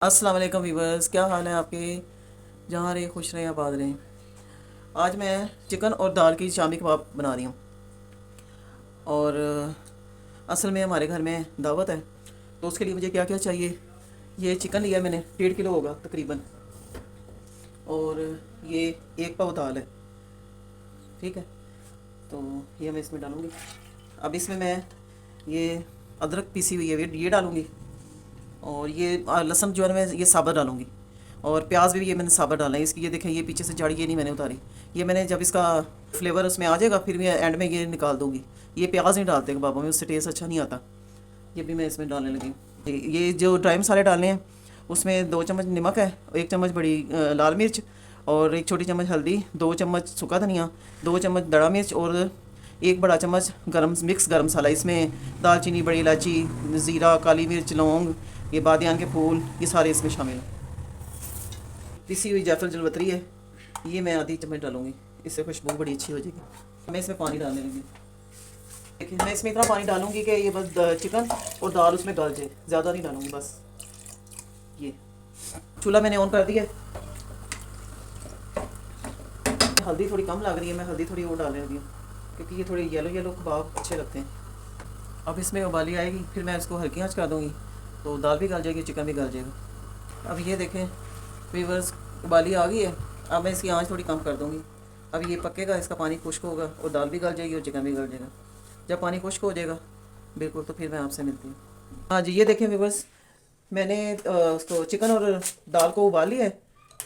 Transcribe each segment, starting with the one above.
अस्सलाम वालेकुम वीवर्स, क्या हाल है आपके। जहाँ रहे खुश रहें आबाद रहें। आज मैं चिकन और दाल की शामी कबाब बना रही हूँ। और असल में हमारे घर में दावत है, तो उसके लिए मुझे क्या क्या चाहिए। ये चिकन लिया मैंने, 1.5 किलो होगा तकरीबन। और ये 1 पाव दाल है। ठीक है, तो ये मैं इसमें डालूँगी। अब इसमें मैं ये अदरक पीसी हुई है ये डालूँगी। और ये लहसुन जो है मैं ये साबुत डालूँगी। और प्याज भी ये मैंने साबुत डाला है। इसकी ये देखें, ये पीछे से जड़ ये नहीं मैंने उतारी। ये मैंने जब इसका फ्लेवर उसमें आ जाएगा फिर मैं एंड में ये निकाल दूँगी। ये प्याज नहीं डालते कबाबों में, उससे टेस्ट अच्छा नहीं आता। ये भी मैं इसमें डालने लगी हूँ। ये जो ड्राई मसाले डालने हैं उसमें 2 चम्मच नमक है, 1 चम्मच बड़ी लाल मिर्च, और 1 छोटी चम्मच हल्दी, 2 चम्मच सूखा धनिया, 2 चम्मच दड़ा मिर्च, और 1 बड़ा चम्मच मिक्स गरम मसाला। इसमें दालचीनी, बड़ी इलायची, ज़ीरा, काली मिर्च, लौंग, ये बादियान के फूल, ये सारे इसमें शामिल हैं। पिसी हुई जायफल जलवतरी है, ये मैं आधी चम्मच डालूंगी, इससे खुशबू बड़ी अच्छी हो जाएगी। मैं इसमें पानी डालने लगी। देखिए, मैं इसमें इतना पानी डालूंगी कि ये बस चिकन और दाल उसमें गल जाए, ज़्यादा नहीं डालूंगी बस। ये चूल्हा मैंने ऑन कर दिया। हल्दी थोड़ी कम लग रही है, मैं हल्दी थोड़ी और डालने लगी हूँ, क्योंकि ये थोड़े येलो येलो कबाब अच्छे लगते हैं। अब इसमें उबाली आएगी, फिर मैं इसको हल्की आंच कर दूँगी, तो दाल भी गल जाएगी, चिकन भी गल जाएगा। अब ये देखें वीवर्स, उबाली आ गई है। अब मैं इसकी आंच थोड़ी कम कर दूँगी। अब ये पकेगा, इसका पानी खुश्क होगा और दाल भी गल जाएगी और चिकन भी गल जाएगा। जब पानी खुश्क हो जाएगा बिल्कुल, तो फिर मैं आपसे मिलती हूँ। हाँ जी, ये देखें वीवर्स, मैंने उसको चिकन और दाल को उबाल लिया है।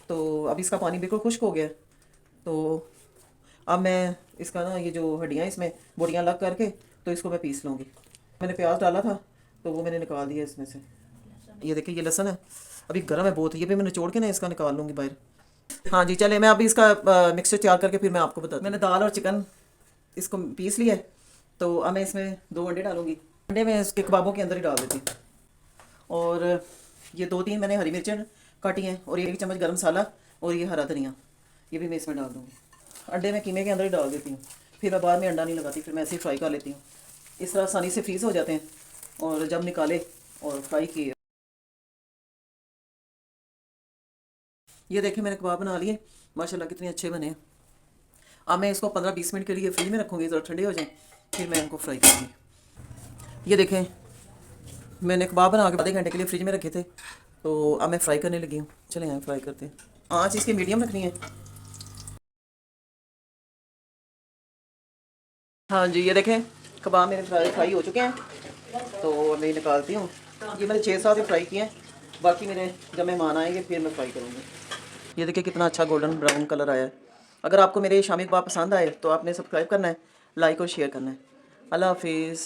तो अब इसका पानी बिल्कुल खुश्क हो गया है। तो अब मैं इसका ना ये जो हड्डियाँ इसमें बोटियाँ लग करके, तो इसको मैं पीस लूँगी। मैंने प्याज डाला था तो वो मैंने निकाल दिया इसमें से। ये देखिए, ये लहसुन है, अभी गर्म है बहुत, ये भी मैं निचोड़ के ना इसका निकाल लूँगी बाहर। हाँ जी, चले मैं अभी इसका मिक्सचर तैयार करके फिर मैं आपको बताती हूँ। मैंने दाल और चिकन इसको पीस लिया है। तो अब मैं इसमें 2 अंडे डालूँगी। अंडे मैं इसके कबाबों के अंदर ही डाल देती हूँ। और ये 2-3 मैंने हरी मिर्चें काटी हैं, और 1 चम्मच गरम मसाला, और ये हरा धनिया, ये भी मैं इसमें डाल दूँगी। अंडे मैं कीमे के अंदर ही डाल देती हूँ, फिर मैं बाद में अंडा नहीं लगाती, फिर मैं ऐसे ही फ्राई कर लेती हूँ। इस तरह आसानी से फ्रीज़ हो जाते हैं, और जब निकाले और फ्राई किए। ये देखें, मैंने कबाब बना लिए, माशाल्लाह कितने अच्छे बने हैं। अब मैं इसको 15-20 मिनट के लिए फ्रिज में रखूँगी, ज़रा ठंडे हो जाएँ, फिर मैं इनको फ्राई करूँगी। ये देखें, मैंने कबाब बना के आधे घंटे के लिए फ्रिज में रखे थे, तो अब मैं फ्राई करने लगी हूँ। चलें यहाँ फ्राई करते हैं। आँच इसकी मीडियम रखनी है। हाँ जी, ये देखें, कबाब मेरे फ्राई हो चुके हैं, तो मैं निकालती हूँ। ये मैंने 6-7 ही फ्राई किए हैं, बाकी मेरे जब मेहमान आएंगे फिर मैं फ्राई करूँगी। ये देखिए कितना अच्छा गोल्डन ब्राउन कलर आया है। अगर आपको मेरे शामी कबाब पसंद आए तो आपने सब्सक्राइब करना है, लाइक और शेयर करना है। अल्लाह हाफिज़।